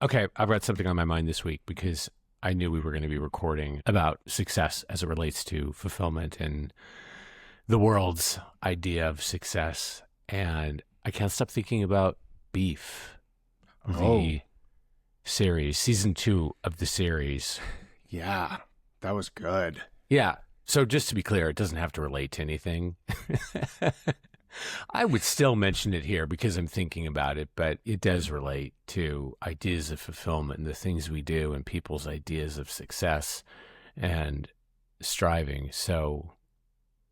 Okay, I've got something on my mind this week because I knew we were going to be recording about success as it relates to fulfillment and the world's idea of success. And I can't stop thinking about Beef, the series, season 2 of the series. Yeah, that was good. Yeah. So just to be clear, it doesn't have to relate to anything. I would still mention it here because I'm thinking about it, but it does relate to ideas of fulfillment and the things we do and people's ideas of success and striving. So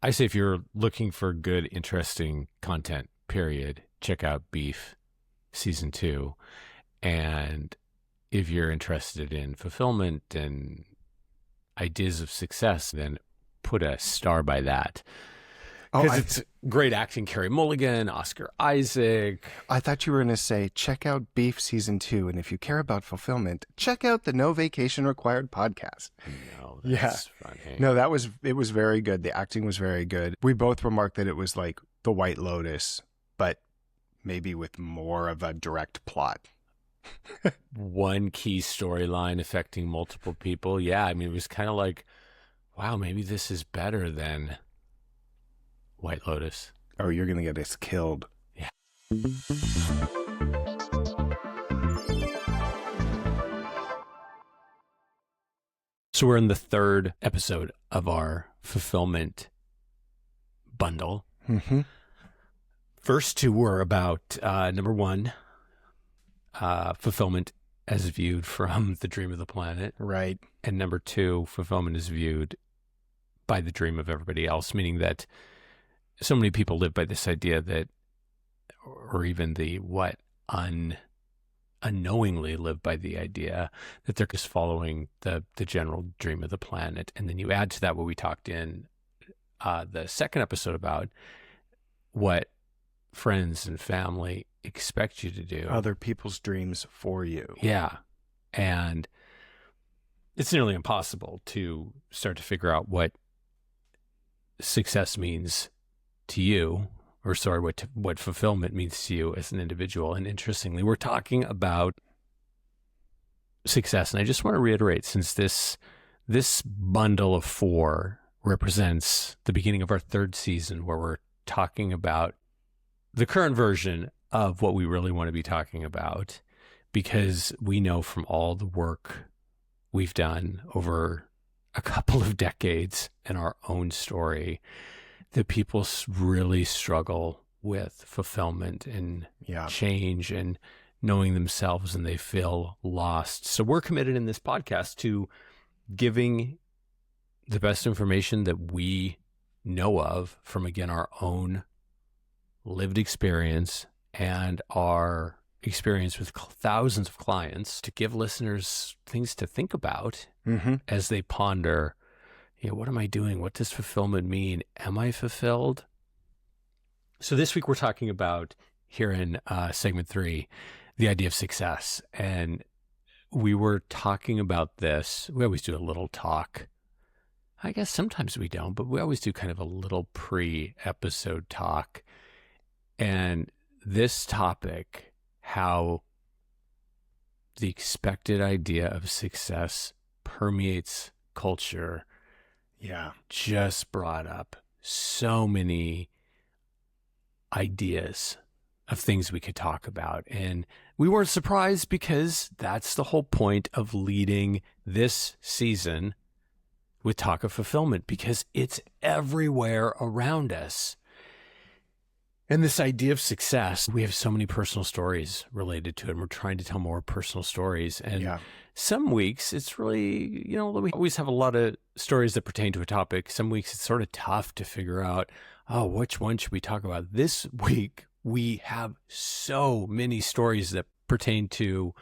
I say if you're looking for good, interesting content, period, check out Beef season 2. And if you're interested in fulfillment and ideas of success, then put a star by that. Because it's great acting. Carey Mulligan, Oscar Isaac. I thought you were going to say, check out Beef Season 2. And if you care about fulfillment, check out the No Vacation Required podcast. No, that's funny. No, it was very good. The acting was very good. We both remarked that it was like The White Lotus, but maybe with more of a direct plot. One key storyline affecting multiple people. Yeah, I mean, it was kind of like, wow, maybe this is better than White Lotus. Oh, you're going to get us killed. Yeah. So we're in the 3rd episode of our fulfillment bundle. Mm-hmm. First 2 were about, number 1, fulfillment as viewed from the dream of the planet. Right. And number 2, fulfillment is viewed by the dream of everybody else, meaning that so many people live by this idea that, or even unknowingly live by the idea that they're just following the general dream of the planet. And then you add to that what we talked in the 2nd episode about what friends and family expect you to do. Other people's dreams for you. Yeah. And it's nearly impossible to start to figure out what success means to you, or sorry, what fulfillment means to you as an individual. And interestingly, we're talking about success. And I just want to reiterate, since this bundle of 4 represents the beginning of our 3rd season, where we're talking about the current version of what we really want to be talking about, because we know from all the work we've done over a couple of decades in our own story that people really struggle with fulfillment and change and knowing themselves, and they feel lost. So we're committed in this podcast to giving the best information that we know of from, again, our own lived experience and our experience with thousands of clients, to give listeners things to think about as they ponder, what am I doing? What does fulfillment mean? Am I fulfilled? So this week we're talking about, here in segment 3, the idea of success. And we were talking about this. We always do a little talk. I guess sometimes we don't, but we always do kind of a little pre-episode talk. And this topic, how the expected idea of success permeates culture, just brought up so many ideas of things we could talk about. And we weren't surprised, because that's the whole point of leading this season with talk of fulfillment, because it's everywhere around us. And this idea of success, we have so many personal stories related to it, and we're trying to tell more personal stories. And some weeks it's really, we always have a lot of stories that pertain to a topic. Some weeks it's sort of tough to figure out, which one should we talk about? This week, we have so many stories that pertain to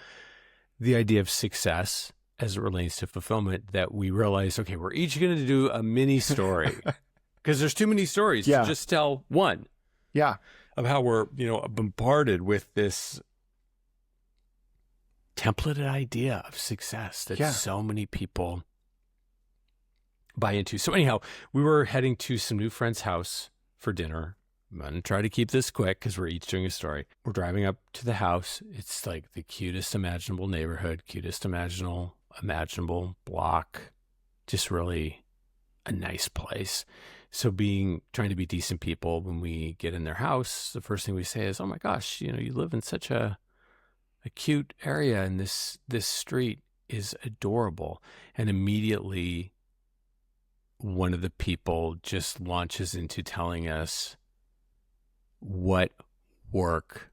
the idea of success as it relates to fulfillment, that we realize, okay, we're each going to do a mini story, because there's too many stories to just tell one. Yeah. Of how we're, bombarded with this templated idea of success that so many people buy into. So anyhow, we were heading to some new friend's house for dinner. I'm going to try to keep this quick because we're each doing a story. We're driving up to the house. It's like the cutest imaginable neighborhood, cutest imaginable block, just really a nice place. So trying to be decent people, when we get in their house, the first thing we say is, oh my gosh, you live in such a cute area, and this street is adorable. And immediately one of the people just launches into telling us what work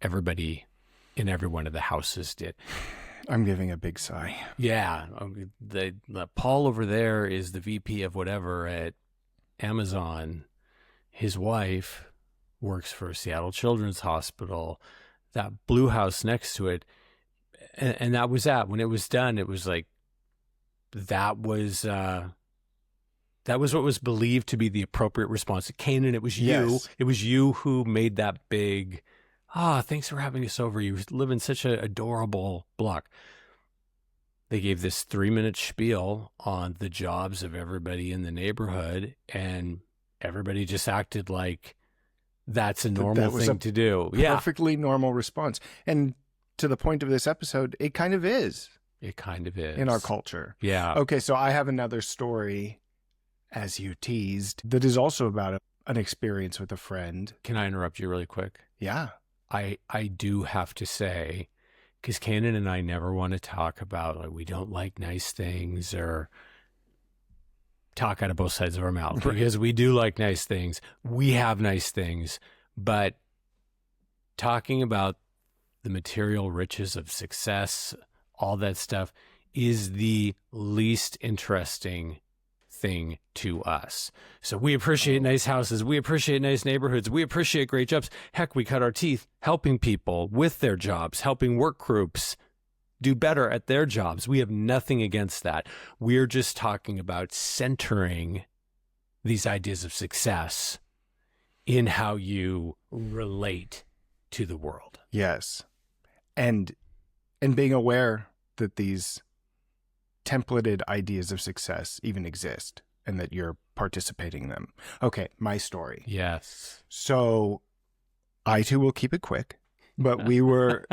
everybody in every one of the houses did. I'm giving a big sigh. Yeah. Paul over there is the VP of whatever at Amazon. His wife works for Seattle Children's Hospital. That blue house next to it. And that was that. When it was done, it was like, that was what was believed to be the appropriate response. Kanan, it was you. Yes. It was you who made that big, thanks for having us over. You live in such an adorable block. They gave this 3-minute spiel on the jobs of everybody in the neighborhood, and everybody just acted like that's a normal thing to do. Perfectly normal response. And to the point of this episode, it kind of is. It kind of is. In our culture. Yeah. Okay, so I have another story, as you teased, that is also about an experience with a friend. Can I interrupt you really quick? Yeah. I do have to say, because Kanan and I never want to talk about, like, we don't like nice things or talk out of both sides of our mouth, because we do like nice things. We have nice things, but talking about the material riches of success, all that stuff, is the least interesting thing to us. So we appreciate nice houses. We appreciate nice neighborhoods. We appreciate great jobs. Heck, we cut our teeth helping people with their jobs, helping work groups do better at their jobs. We have nothing against that. We're just talking about centering these ideas of success in how you relate to the world. Yes. And being aware that these templated ideas of success even exist and that you're participating in them. Okay, my story. Yes. So I too will keep it quick, but we were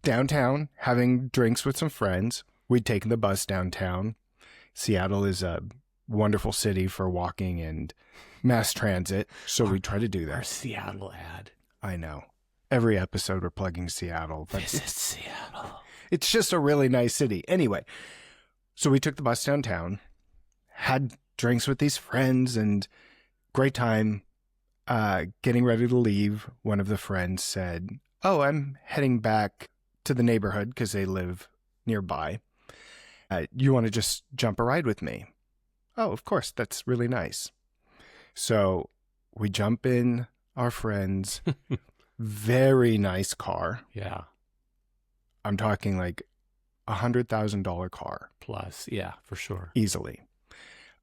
downtown having drinks with some friends. We'd taken the bus downtown. Seattle is a wonderful city for walking and mass transit, so we try to do that. Our Seattle ad. I know. Every episode we're plugging Seattle. Visit Seattle. It's just a really nice city. Anyway, so we took the bus downtown, had drinks with these friends, and great time. Getting ready to leave, one of the friends said, oh, I'm heading back to the neighborhood because they live nearby. You want to just jump a ride with me? Oh, of course. That's really nice. So we jump in our friend's very nice car. Yeah. I'm talking like $100,000 car. Plus, yeah, for sure. Easily.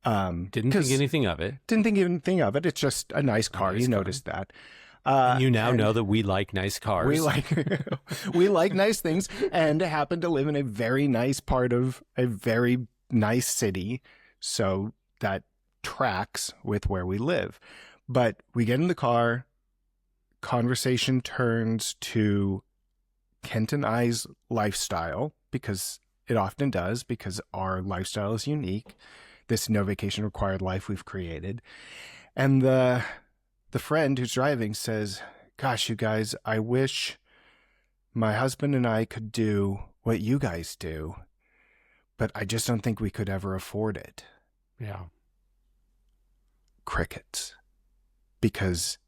Didn't think anything of it. Didn't think anything of it. It's just a nice car. You noticed that. And you now know that we like nice cars. We like nice things, and happen to live in a very nice part of a very nice city. So that tracks with where we live. But we get in the car, conversation turns to Kent and I's lifestyle, because it often does, because our lifestyle is unique. This no vacation required life we've created. And the friend who's driving says, gosh, you guys, I wish my husband and I could do what you guys do, but I just don't think we could ever afford it. Yeah. Crickets. Because,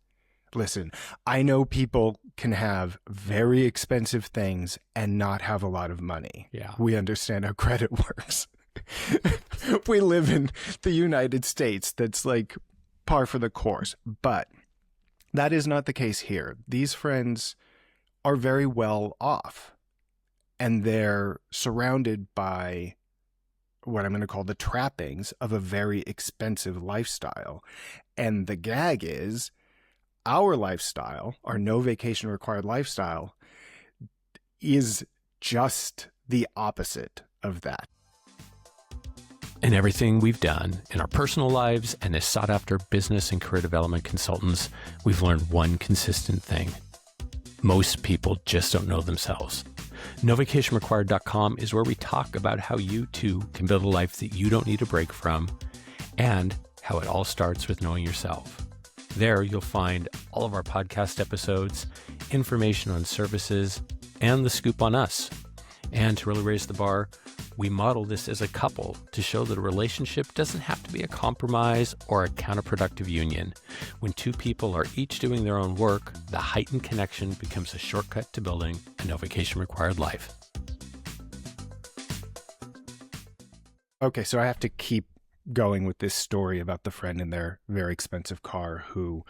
listen, I know people can have very expensive things and not have a lot of money. Yeah. We understand how credit works. We live in the United States. That's like par for the course. But that is not the case here. These friends are very well off, and they're surrounded by what I'm going to call the trappings of a very expensive lifestyle. And the gag is our lifestyle, our no vacation required lifestyle, is just the opposite of that. In everything we've done in our personal lives and as sought after business and career development consultants, we've learned one consistent thing. Most people just don't know themselves. NoVacationRequired.com is where we talk about how you too can build a life that you don't need a break from, and how it all starts with knowing yourself. There you'll find all of our podcast episodes, information on services, and the scoop on us. And to really raise the bar, we model this as a couple to show that a relationship doesn't have to be a compromise or a counterproductive union. When two people are each doing their own work, the heightened connection becomes a shortcut to building a no vacation required life. Okay, so I have to keep going with this story about the friend in their very expensive car who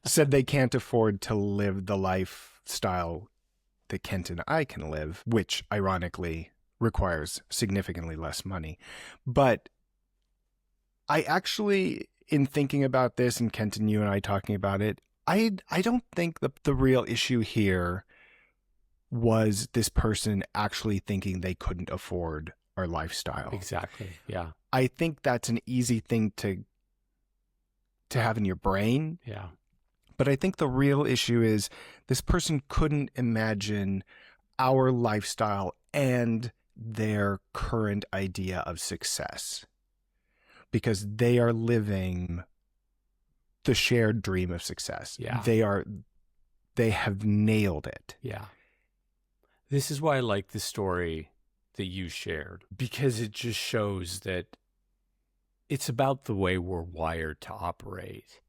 said they can't afford to live the lifestyle that Kent and I can live, which ironically requires significantly less money. But I actually, in thinking about this, and Kent and you and I talking about it, I don't think the real issue here was this person actually thinking they couldn't afford our lifestyle. Exactly. Yeah. I think that's an easy thing to have in your brain. Yeah. But I think the real issue is this person couldn't imagine our lifestyle and their current idea of success, because they are living the shared dream of success. Yeah. They have nailed it. Yeah. This is why I like the story that you shared, because it just shows that it's about the way we're wired to operate.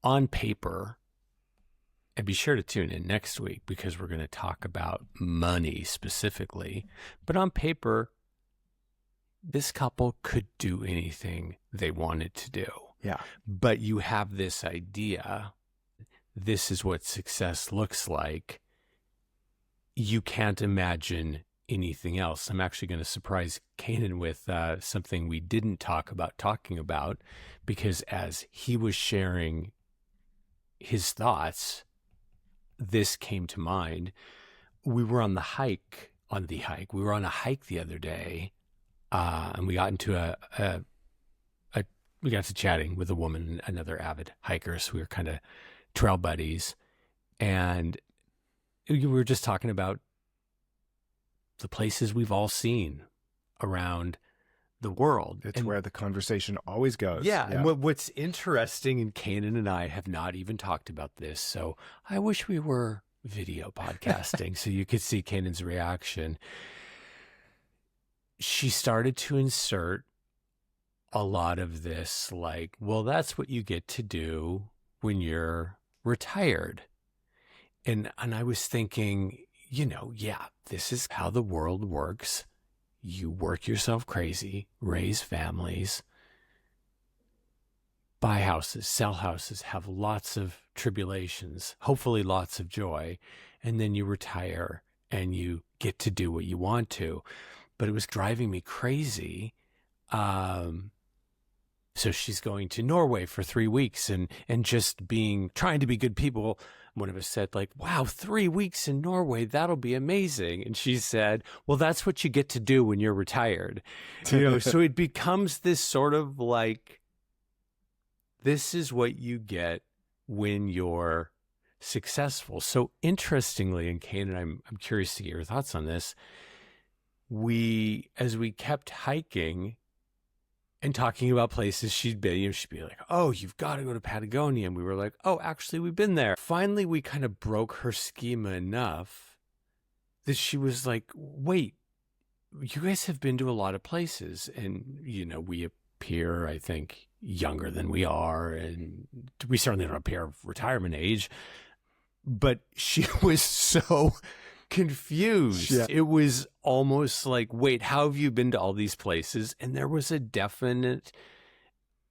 On paper, and be sure to tune in next week because we're going to talk about money specifically. But on paper, this couple could do anything they wanted to do. Yeah. But you have this idea, this is what success looks like. You can't imagine anything else. I'm actually going to surprise Kanan with something we didn't talking about, because as he was sharing his thoughts, this came to mind. We were on a hike the other day, and we got into we got to chatting with a woman, another avid hiker. So we were kind of trail buddies, and we were just talking about the places we've all seen around the world. It's where the conversation always goes. Yeah. And what's interesting, and Kanan and I have not even talked about this, so I wish we were video podcasting so you could see Kanan's reaction. She started to insert a lot of this, like, well, that's what you get to do when you're retired. And I was thinking, yeah, this is how the world works. You work yourself crazy, raise families, buy houses, sell houses, have lots of tribulations, hopefully lots of joy, and then you retire and you get to do what you want to. But it was driving me crazy. So she's going to Norway for 3 weeks and just trying to be good people. One of us said, like, wow, 3 weeks in Norway, that'll be amazing. And she said, well, that's what you get to do when you're retired. So it becomes this sort of like, this is what you get when you're successful. So interestingly, and Kane and I'm curious to get your thoughts on this, as we kept hiking and talking about places she'd been, she'd be like, oh, you've got to go to Patagonia. And we were like, oh, actually, we've been there. Finally, we kind of broke her schema enough that she was like, wait, you guys have been to a lot of places. And, we appear, I think, younger than we are. And we certainly don't appear of retirement age. But she was so confused. Yeah. It was almost like, wait, how have you been to all these places? And there was a definite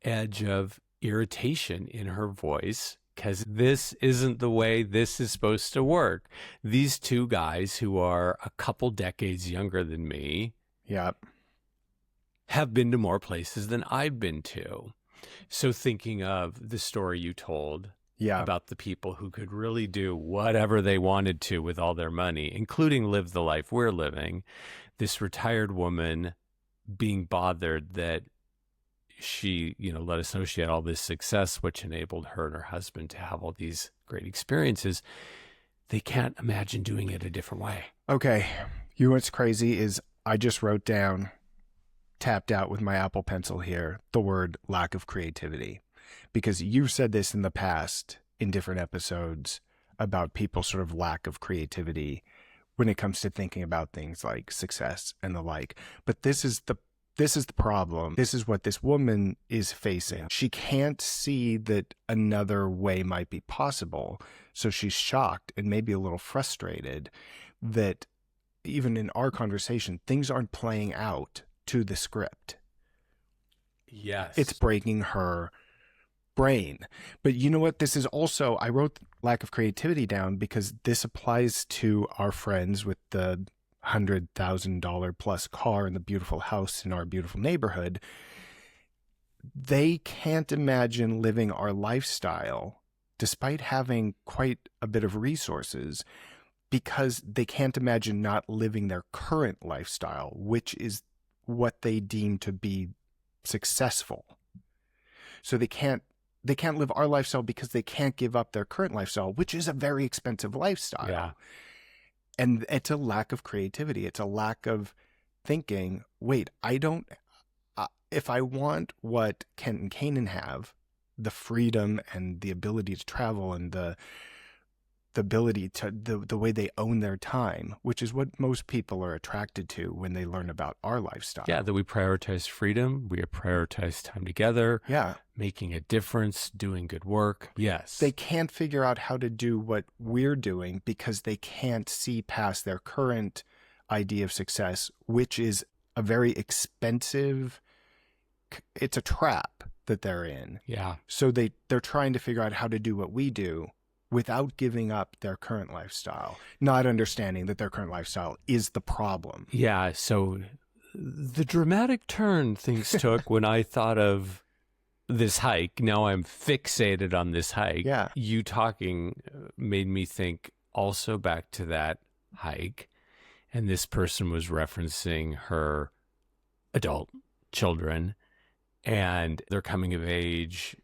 edge of irritation in her voice, because this isn't the way this is supposed to work. These two guys who are a couple decades younger than me, have been to more places than I've been to. So thinking of the story you told about the people who could really do whatever they wanted to with all their money, including live the life we're living, this retired woman being bothered that she, let us know she had all this success, which enabled her and her husband to have all these great experiences. They can't imagine doing it a different way. Okay. You know what's crazy is I just wrote down, tapped out with my Apple Pencil here, the word lack of creativity. Because you've said this in the past in different episodes about people's sort of lack of creativity when it comes to thinking about things like success and the like. But this is the problem. This is what this woman is facing. She can't see that another way might be possible. So she's shocked and maybe a little frustrated that even in our conversation, things aren't playing out to the script. Yes. It's breaking her brain. But you know what? This is also, I wrote lack of creativity down because this applies to our friends with the $100,000 plus car and the beautiful house in our beautiful neighborhood. They can't imagine living our lifestyle despite having quite a bit of resources, because they can't imagine not living their current lifestyle, which is what they deem to be successful. So they can't live our lifestyle because they can't give up their current lifestyle, which is a very expensive lifestyle. Yeah. And it's a lack of creativity. It's a lack of thinking, wait, if I want what Kent and Kanan have, the freedom and the ability to travel and the ability to, the way they own their time, which is what most people are attracted to when they learn about our lifestyle. Yeah, that we prioritize freedom, we prioritize time together, making a difference, doing good work. Yes. They can't figure out how to do what we're doing because they can't see past their current idea of success, which is a very expensive, it's a trap that they're in. Yeah. So they're trying to figure out how to do what we do without giving up their current lifestyle, not understanding that their current lifestyle is the problem. Yeah. So the dramatic turn things took when I thought of this hike. Now I'm fixated on this hike. Yeah. You talking made me think also back to that hike. And this person was referencing her adult children and their coming of age,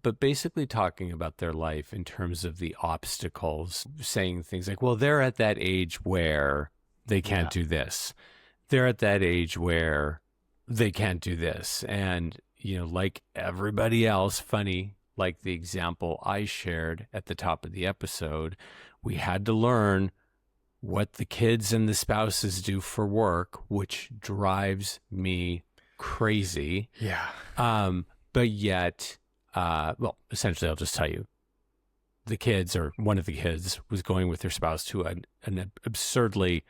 but basically talking about their life in terms of the obstacles, saying things like, well, they're at that age where they can't do this. They're at that age where they can't do this. And, like everybody else, funny, like the example I shared at the top of the episode, we had to learn what the kids and the spouses do for work, which drives me crazy. Yeah. But yet, essentially, I'll just tell you, the kids, or one of the kids, was going with their spouse to an absurdly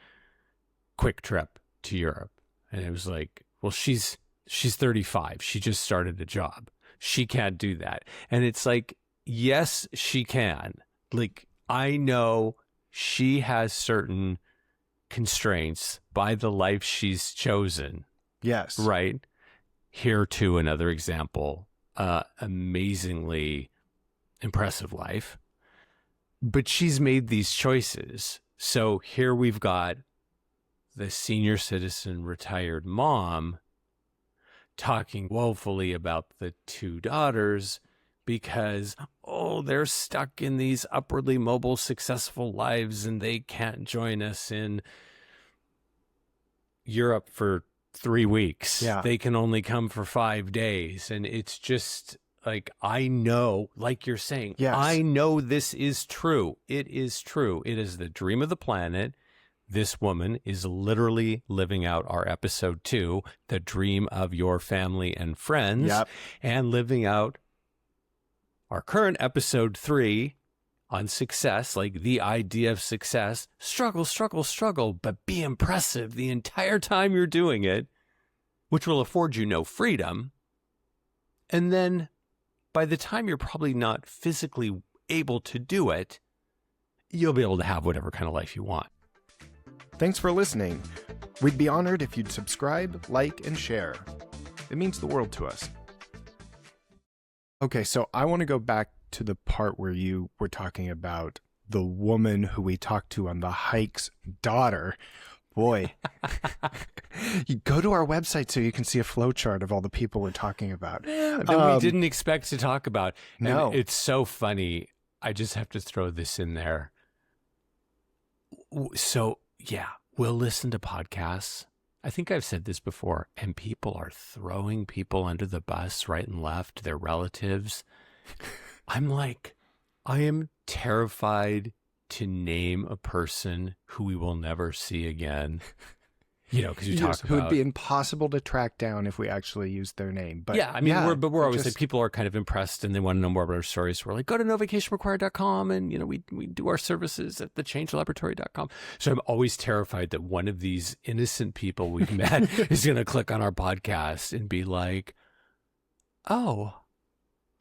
quick trip to Europe. And it was like, well, she's 35. She just started a job. She can't do that. And it's like, yes, she can. Like, I know she has certain constraints by the life she's chosen. Yes. Right. Here too, another example, amazingly impressive life, but she's made these choices. So here we've got the senior citizen retired mom talking woefully about the two daughters because, they're stuck in these upwardly mobile, successful lives and they can't join us in Europe for 3 weeks. Yeah. They can only come for 5 days. And it's just like, I know, like you're saying, yes. I know this is true. It is true. It is the dream of the planet. This woman is literally living out our episode 2, the dream of your family and friends, and living out our current episode 3 on success, like the idea of success. Struggle, struggle, struggle, but be impressive the entire time you're doing it, which will afford you no freedom. And then by the time you're probably not physically able to do it, you'll be able to have whatever kind of life you want. Thanks for listening. We'd be honored if you'd subscribe, like, and share. It means the world to us. Okay, so I want to go back to the part where you were talking about the woman who we talked to on the hike's daughter. Boy, You go to our website so you can see a flow chart of all the people we're talking about. That we didn't expect to talk about. No. And it's so funny. I just have to throw this in there. So, yeah, we'll listen to podcasts. I think I've said this before, and people are throwing people under the bus right and left, their relatives. I'm like, I am terrified to name a person who we will never see again. You know, because you talk about who would be impossible to track down if we actually used their name. But yeah, I mean, we're always like, people are kind of impressed and they want to know more about our stories. So we're like, go to novacationrequired.com, and, you know, we do our services at thechangelaboratory.com. So I'm always terrified that one of these innocent people we've met is going to click on our podcast and be like, oh,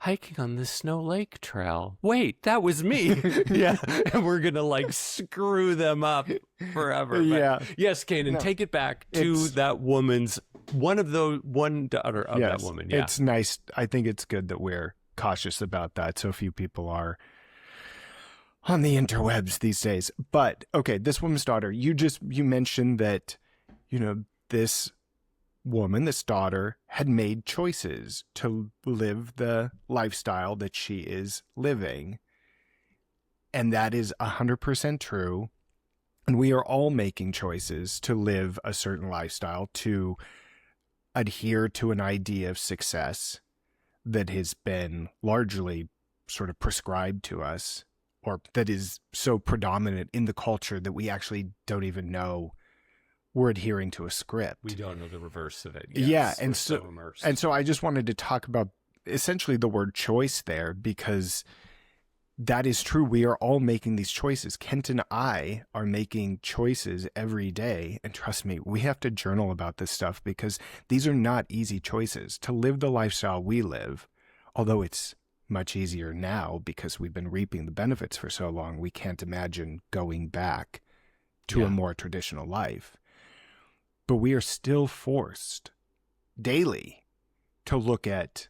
hiking on the Snow Lake Trail. Wait, that was me. Yeah. And we're going to like screw them up forever. But yeah. Yes, Kanan, take it back to that woman's, one daughter of that woman. Yeah. It's nice. I think it's good that we're cautious about that. So few people are on the interwebs these days. But okay, this woman's daughter, you mentioned that, you know, this woman, this daughter, had made choices to live the lifestyle that she is living. And that is 100% true. And we are all making choices to live a certain lifestyle, to adhere to an idea of success that has been largely sort of prescribed to us, or that is so predominant in the culture that we actually don't even know we're adhering to a script. We don't know the reverse of it. Yes, yeah, and so I just wanted to talk about essentially the word choice there, because that is true. We are all making these choices. Kent and I are making choices every day, and trust me, we have to journal about this stuff because these are not easy choices. To live the lifestyle we live, although it's much easier now because we've been reaping the benefits for so long, we can't imagine going back to a more traditional life. But we are still forced daily to look at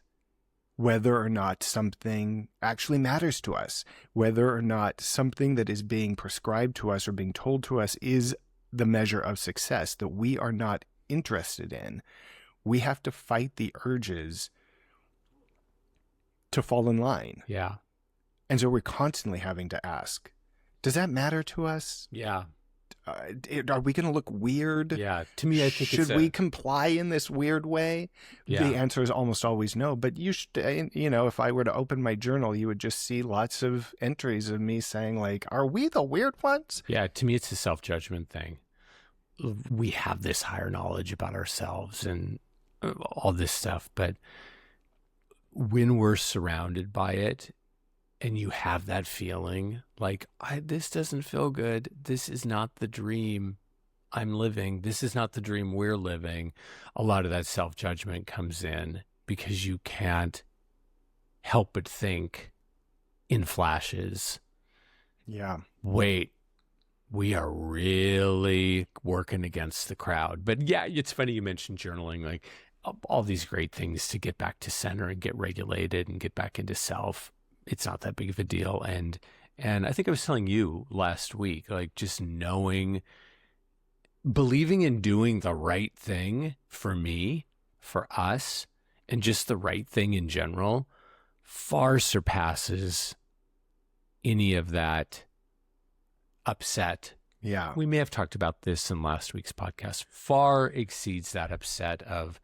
whether or not something actually matters to us, whether or not something that is being prescribed to us or being told to us is the measure of success that we are not interested in. We have to fight the urges to fall in line. Yeah. And so we're constantly having to ask, does that matter to us? Yeah. Are we going to look weird? Yeah. To me, I think should we comply in this weird way? Yeah. The answer is almost always no. But you should, you know, if I were to open my journal, you would just see lots of entries of me saying like, are we the weird ones? Yeah. To me, it's a self-judgment thing. We have this higher knowledge about ourselves and all this stuff. But when we're surrounded by it, and you have that feeling like, this doesn't feel good. This is not the dream I'm living. This is not the dream we're living. A lot of that self-judgment comes in because you can't help but think in flashes. Yeah. Wait, we are really working against the crowd. But yeah, it's funny you mentioned journaling, like all these great things to get back to center and get regulated and get back into self. It's not that big of a deal. And I think I was telling you last week, like just believing in doing the right thing for me, for us, and just the right thing in general far surpasses any of that upset. Yeah. We may have talked about this in last week's podcast. Far exceeds that upset of,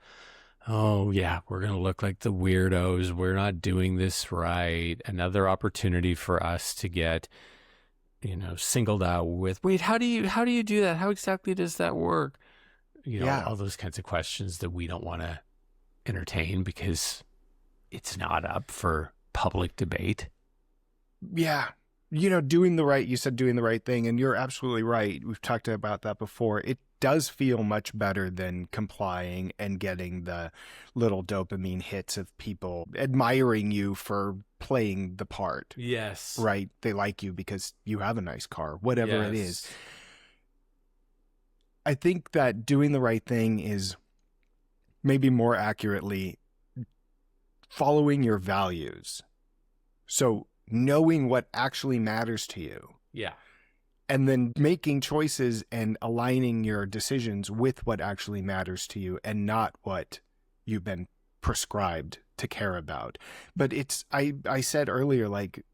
oh, yeah, we're going to look like the weirdos. We're not doing this right. Another opportunity for us to get, singled out with, wait, how do you do that? How exactly does that work? All those kinds of questions that we don't want to entertain because it's not up for public debate. Yeah. You said doing the right thing, and you're absolutely right. We've talked about that before. It does feel much better than complying and getting the little dopamine hits of people admiring you for playing the part. Yes. Right? They like you because you have a nice car, whatever it is. I think that doing the right thing is maybe more accurately following your values. So knowing what actually matters to you. Yeah. and then making choices and aligning your decisions with what actually matters to you and not what you've been prescribed to care about. But I said earlier, like,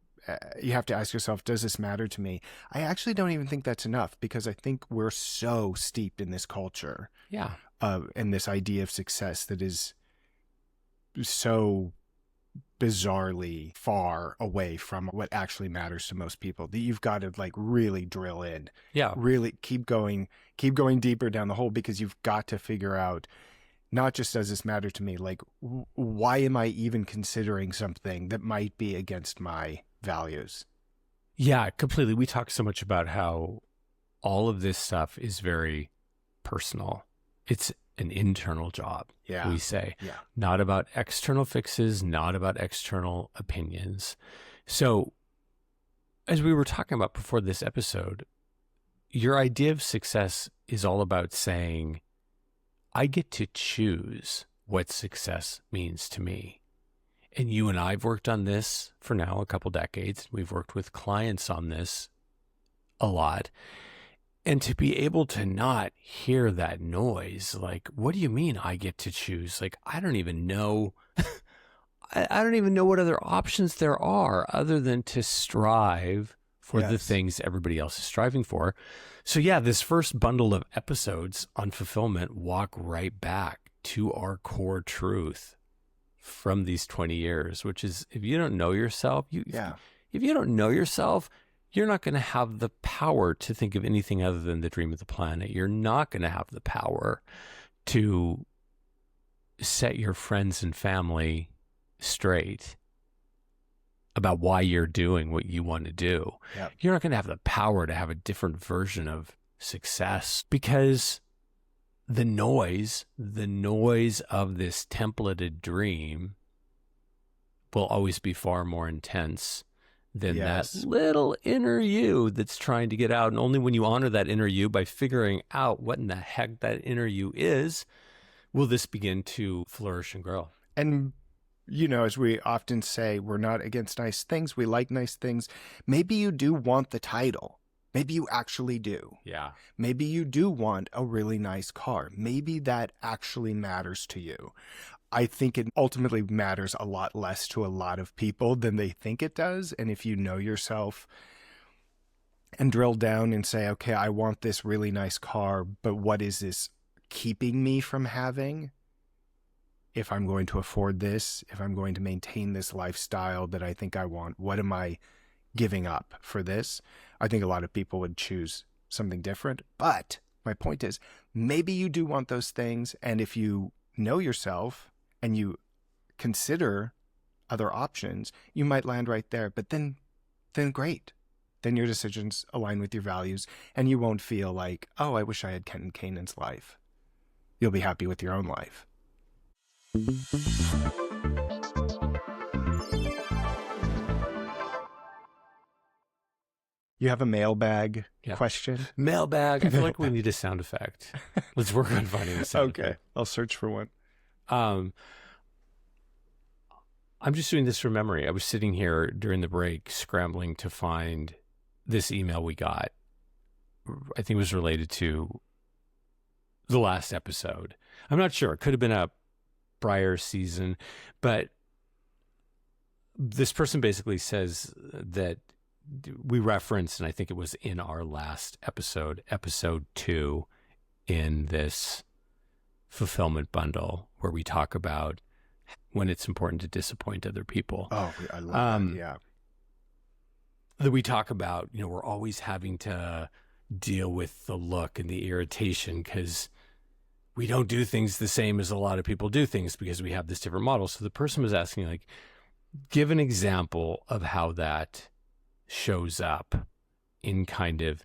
you have to ask yourself, does this matter to me? I actually don't even think that's enough, because I think we're so steeped in this culture. Yeah. And this idea of success that is so bizarrely far away from what actually matters to most people, that you've got to like really drill in. Yeah. Really keep going deeper down the hole, because you've got to figure out, not just does this matter to me, like why am I even considering something that might be against my values? Yeah, completely. We talk so much about how all of this stuff is very personal. It's an internal job, we say. Yeah. Not about external fixes, not about external opinions. So, as we were talking about before this episode, your idea of success is all about saying, I get to choose what success means to me. And you and I have worked on this for now a couple decades. We've worked with clients on this a lot. And to be able to not hear that noise, like, what do you mean I get to choose? Like, I don't even know. I don't even know what other options there are other than to strive for the things everybody else is striving for. So yeah, this first bundle of episodes on fulfillment walk right back to our core truth from these 20 years, which is, if you don't know yourself, if you don't know yourself, you're not going to have the power to think of anything other than the dream of the planet. You're not going to have the power to set your friends and family straight about why you're doing what you want to do. Yep. You're not going to have the power to have a different version of success, because the noise of this templated dream will always be far more intense than that little inner you that's trying to get out. And only when you honor that inner you by figuring out what in the heck that inner you is, will this begin to flourish and grow. And, you know, as we often say, we're not against nice things. We like nice things. Maybe you do want the title. Maybe you actually do. Yeah. Maybe you do want a really nice car. Maybe that actually matters to you. I think it ultimately matters a lot less to a lot of people than they think it does. And if you know yourself and drill down and say, okay, I want this really nice car, but what is this keeping me from having? If I'm going to afford this, if I'm going to maintain this lifestyle that I think I want, what am I giving up for this? I think a lot of people would choose something different. But my point is, maybe you do want those things. And if you know yourself and you consider other options, you might land right there. But then great. Then your decisions align with your values, and you won't feel like, oh, I wish I had Ken and Kanan's life. You'll be happy with your own life. You have a mailbag question? Mailbag. I feel like we need a sound effect. Let's work on finding a sound effect. I'll search for one. I'm just doing this from memory. I was sitting here during the break scrambling to find this email we got. I think it was related to the last episode. I'm not sure. It could have been a prior season, but this person basically says that we referenced, and I think it was in our last episode, episode 2 in this fulfillment bundle, where we talk about when it's important to disappoint other people. Oh, I love that. Yeah. That we talk about, you know, we're always having to deal with the look and the irritation because we don't do things the same as a lot of people do things because we have this different model. So the person was asking, like, give an example of how that shows up in kind of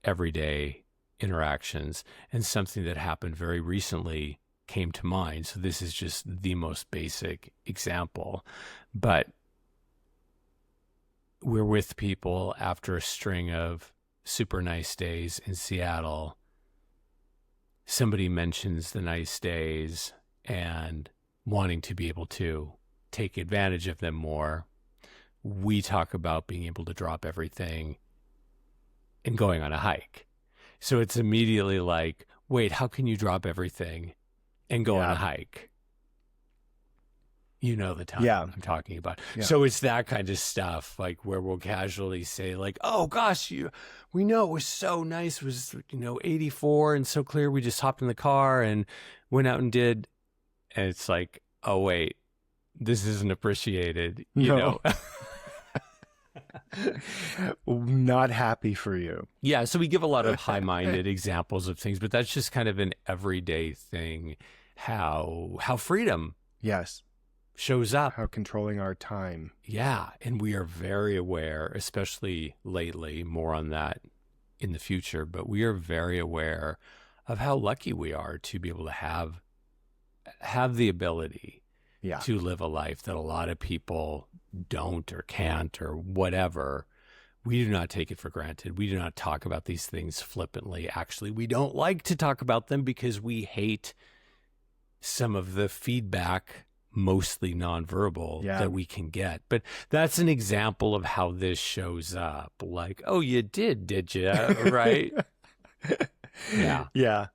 everyday interactions, and something that happened very recently came to mind. So this is just the most basic example, but we're with people after a string of super nice days in Seattle. Somebody mentions the nice days and wanting to be able to take advantage of them more. We talk about being able to drop everything and going on a hike. So it's immediately like, wait, how can you drop everything and go on a hike? You know the time I'm talking about. Yeah. So it's that kind of stuff, like where we'll casually say, like, oh gosh, we know it was so nice. It was, 84 and so clear. We just hopped in the car and went out and did. And it's like, oh wait, this isn't appreciated, you know. Not happy for you. Yeah, so we give a lot of high-minded examples of things, but that's just kind of an everyday thing, how freedom shows up. How controlling our time. Yeah, and we are very aware, especially lately, more on that in the future, but we are very aware of how lucky we are to be able to have the ability to live a life that a lot of people don't or can't or whatever. We do not take it for granted. We do not talk about these things flippantly. Actually, we don't like to talk about them because we hate some of the feedback, mostly nonverbal, that we can get. But that's an example of how this shows up. Like, oh, you did you? Right? Yeah.